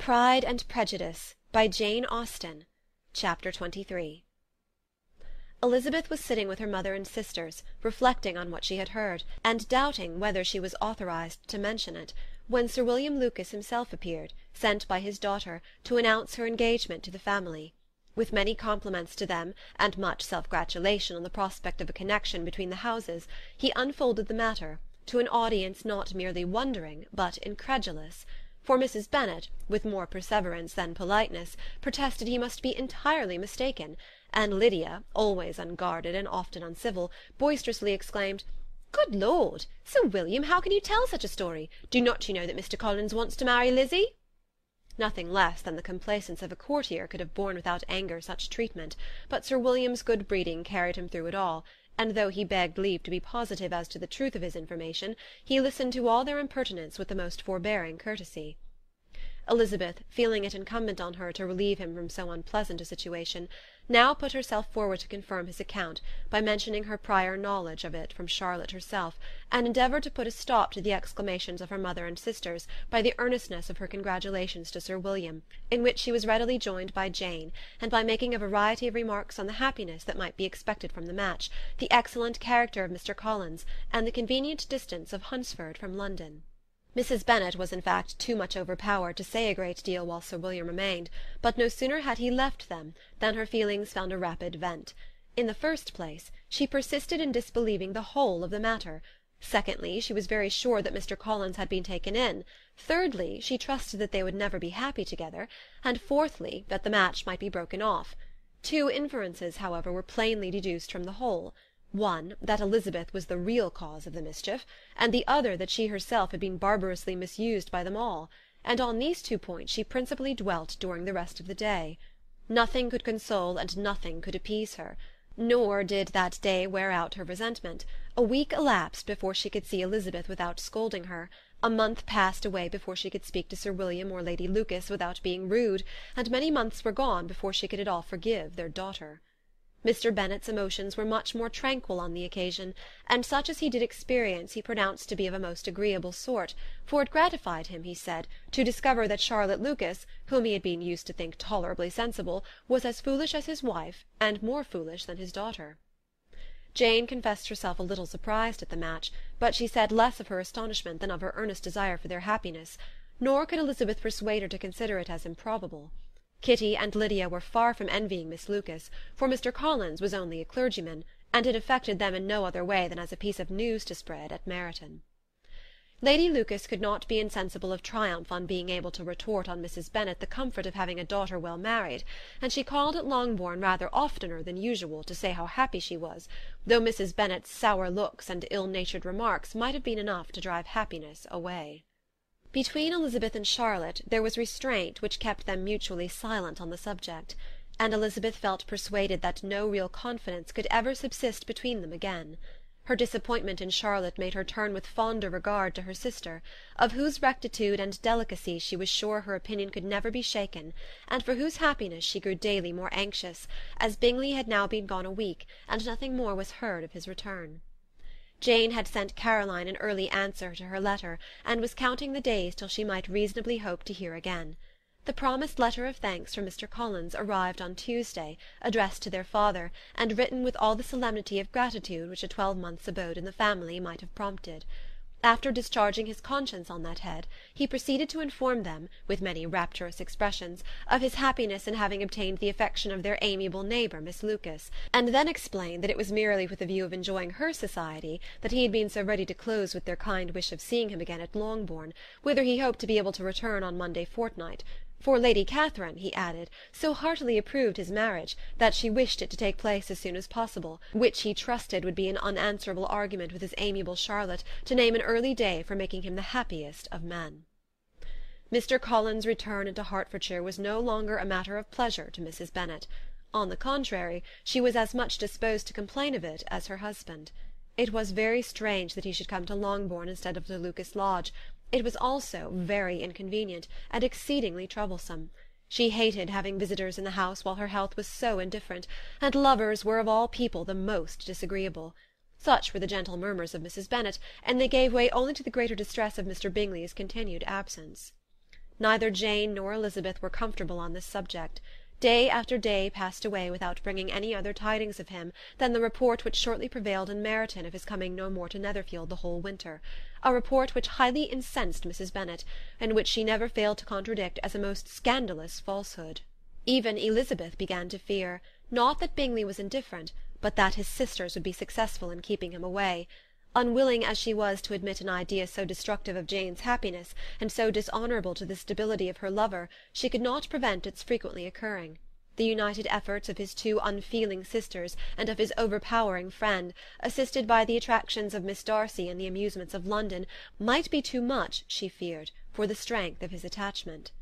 Pride and Prejudice by Jane Austen. Chapter 23. Elizabeth was sitting with her mother and sisters, reflecting on what she had heard, and doubting whether she was authorized to mention it, when Sir William Lucas himself appeared, sent by his daughter, to announce her engagement to the family. With many compliments to them, and much self-gratulation on the prospect of a connection between the houses, he unfolded the matter, to an audience not merely wondering, but incredulous. For Mrs. Bennet, with more perseverance than politeness, protested he must be entirely mistaken, and Lydia, always unguarded and often uncivil, boisterously exclaimed, "Good Lord! Sir William, how can you tell such a story? Do not you know that Mr. Collins wants to marry Lizzie?" Nothing less than the complacence of a courtier could have borne without anger such treatment, but Sir William's good breeding carried him through it all, and though he begged leave to be positive as to the truth of his information, he listened to all their impertinence with the most forbearing courtesy. Elizabeth, feeling it incumbent on her to relieve him from so unpleasant a situation, now put herself forward to confirm his account by mentioning her prior knowledge of it from Charlotte herself, and endeavoured to put a stop to the exclamations of her mother and sisters by the earnestness of her congratulations to Sir William, in which she was readily joined by Jane, and by making a variety of remarks on the happiness that might be expected from the match, the excellent character of Mr. Collins, and the convenient distance of Hunsford from London. Mrs. Bennet was in fact too much overpowered to say a great deal while Sir William remained, but no sooner had he left them than her feelings found a rapid vent. In the first place, she persisted in disbelieving the whole of the matter. Secondly, she was very sure that Mr. Collins had been taken in. Thirdly, she trusted that they would never be happy together. And fourthly, that the match might be broken off. Two inferences, however, were plainly deduced from the whole. One, that Elizabeth was the real cause of the mischief, and the other that she herself had been barbarously misused by them all, and on these 2 points she principally dwelt during the rest of the day. Nothing could console and nothing could appease her, nor did that day wear out her resentment. A week elapsed before she could see Elizabeth without scolding her, a month passed away before she could speak to Sir William or Lady Lucas without being rude, and many months were gone before she could at all forgive their daughter. Mr. Bennet's emotions were much more tranquil on the occasion, and such as he did experience he pronounced to be of a most agreeable sort, for it gratified him, he said, to discover that Charlotte Lucas, whom he had been used to think tolerably sensible, was as foolish as his wife, and more foolish than his daughter. Jane confessed herself a little surprised at the match, but she said less of her astonishment than of her earnest desire for their happiness, nor could Elizabeth persuade her to consider it as improbable. Kitty and Lydia were far from envying Miss Lucas, for Mr. Collins was only a clergyman, and it affected them in no other way than as a piece of news to spread at Meryton. Lady Lucas could not be insensible of triumph on being able to retort on Mrs. Bennet the comfort of having a daughter well married, and she called at Longbourn rather oftener than usual to say how happy she was, though Mrs. Bennet's sour looks and ill-natured remarks might have been enough to drive happiness away. Between Elizabeth and Charlotte there was restraint which kept them mutually silent on the subject, and Elizabeth felt persuaded that no real confidence could ever subsist between them again. Her disappointment in Charlotte made her turn with fonder regard to her sister, of whose rectitude and delicacy she was sure her opinion could never be shaken, and for whose happiness she grew daily more anxious, as Bingley had now been gone a week, and nothing more was heard of his return. Jane had sent Caroline an early answer to her letter, and was counting the days till she might reasonably hope to hear again. The promised letter of thanks from Mr. Collins arrived on Tuesday, addressed to their father, and written with all the solemnity of gratitude which a 12-month's abode in the family might have prompted. After discharging his conscience on that head, he proceeded to inform them, with many rapturous expressions, of his happiness in having obtained the affection of their amiable neighbour, Miss Lucas, and then explained that it was merely with the view of enjoying her society that he had been so ready to close with their kind wish of seeing him again at Longbourn, whither he hoped to be able to return on Monday fortnight. For Lady Catherine, he added, so heartily approved his marriage, that she wished it to take place as soon as possible, which he trusted would be an unanswerable argument with his amiable Charlotte to name an early day for making him the happiest of men. Mr. Collins' return into Hertfordshire was no longer a matter of pleasure to Mrs. Bennet. On the contrary, she was as much disposed to complain of it as her husband. It was very strange that he should come to Longbourn instead of to Lucas Lodge. It was also very inconvenient, and exceedingly troublesome. She hated having visitors in the house while her health was so indifferent, and lovers were of all people the most disagreeable. Such were the gentle murmurs of Mrs. Bennet, and they gave way only to the greater distress of Mr. Bingley's continued absence. Neither Jane nor Elizabeth were comfortable on this subject. Day after day passed away without bringing any other tidings of him than the report which shortly prevailed in Meryton of his coming no more to Netherfield the whole winter, a report which highly incensed Mrs. Bennet, and which she never failed to contradict as a most scandalous falsehood. Even Elizabeth began to fear, not that Bingley was indifferent, but that his sisters would be successful in keeping him away. Unwilling as she was to admit an idea so destructive of Jane's happiness, and so dishonourable to the stability of her lover, she could not prevent its frequently occurring. The united efforts of his two unfeeling sisters and of his overpowering friend, assisted by the attractions of Miss Darcy and the amusements of London, might be too much, she feared, for the strength of his attachment.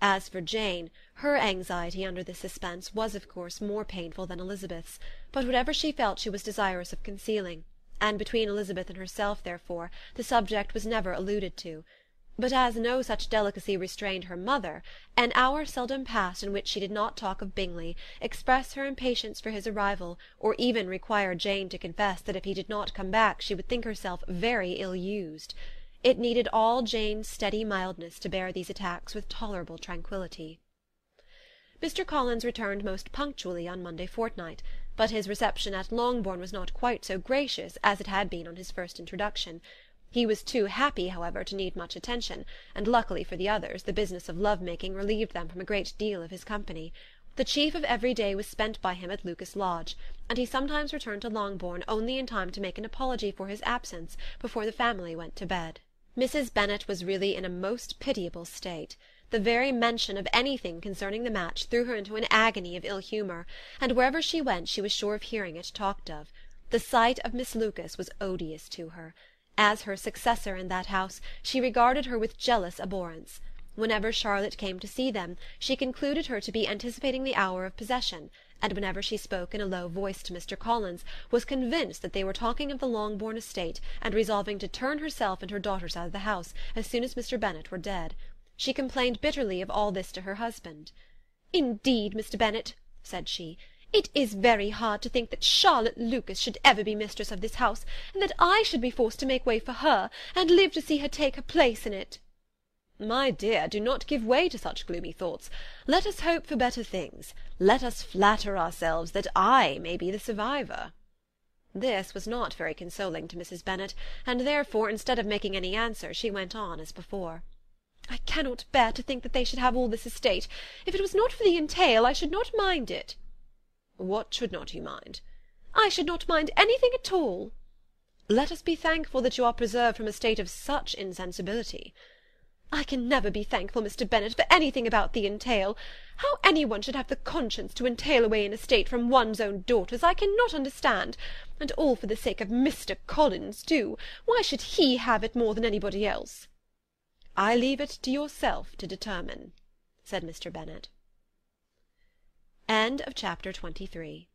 As for Jane, her anxiety under this suspense was of course more painful than Elizabeth's, but whatever she felt she was desirous of concealing, and between Elizabeth and herself, therefore, the subject was never alluded to. But as no such delicacy restrained her mother, an hour seldom passed in which she did not talk of Bingley, express her impatience for his arrival, or even require Jane to confess that if he did not come back she would think herself very ill-used. It needed all Jane's steady mildness to bear these attacks with tolerable tranquillity. Mr. Collins returned most punctually on Monday fortnight, but his reception at Longbourn was not quite so gracious as it had been on his first introduction. He was too happy, however, to need much attention, and luckily for the others the business of love-making relieved them from a great deal of his company. The chief of every day was spent by him at Lucas Lodge, and he sometimes returned to Longbourn only in time to make an apology for his absence before the family went to bed. Mrs. Bennet was really in a most pitiable state. The very mention of anything concerning the match threw her into an agony of ill-humour, and wherever she went she was sure of hearing it talked of. The sight of Miss Lucas was odious to her. As her successor in that house, she regarded her with jealous abhorrence. Whenever Charlotte came to see them, she concluded her to be anticipating the hour of possession, and whenever she spoke in a low voice to Mr. Collins, was convinced that they were talking of the Longbourn estate, and resolving to turn herself and her daughters out of the house as soon as Mr. Bennet were dead. She complained bitterly of all this to her husband. "Indeed, Mr. Bennet," said she, "it is very hard to think that Charlotte Lucas should ever be mistress of this house, and that I should be forced to make way for her, and live to see her take her place in it." "My dear, do not give way to such gloomy thoughts. Let us hope for better things. Let us flatter ourselves that I may be the survivor." This was not very consoling to Mrs. Bennet, and therefore, instead of making any answer, she went on as before. "I cannot bear to think that they should have all this estate. If it was not for the entail, I should not mind it." "What should not you mind?" "I should not mind anything at all." "Let us be thankful that you are preserved from a state of such insensibility." "I can never be thankful, Mr. Bennet, for anything about the entail. How any one should have the conscience to entail away an estate from one's own daughters, I cannot understand. And all for the sake of Mr. Collins, too. Why should he have it more than anybody else?" "I leave it to yourself to determine," said Mr. Bennet. Chapter 23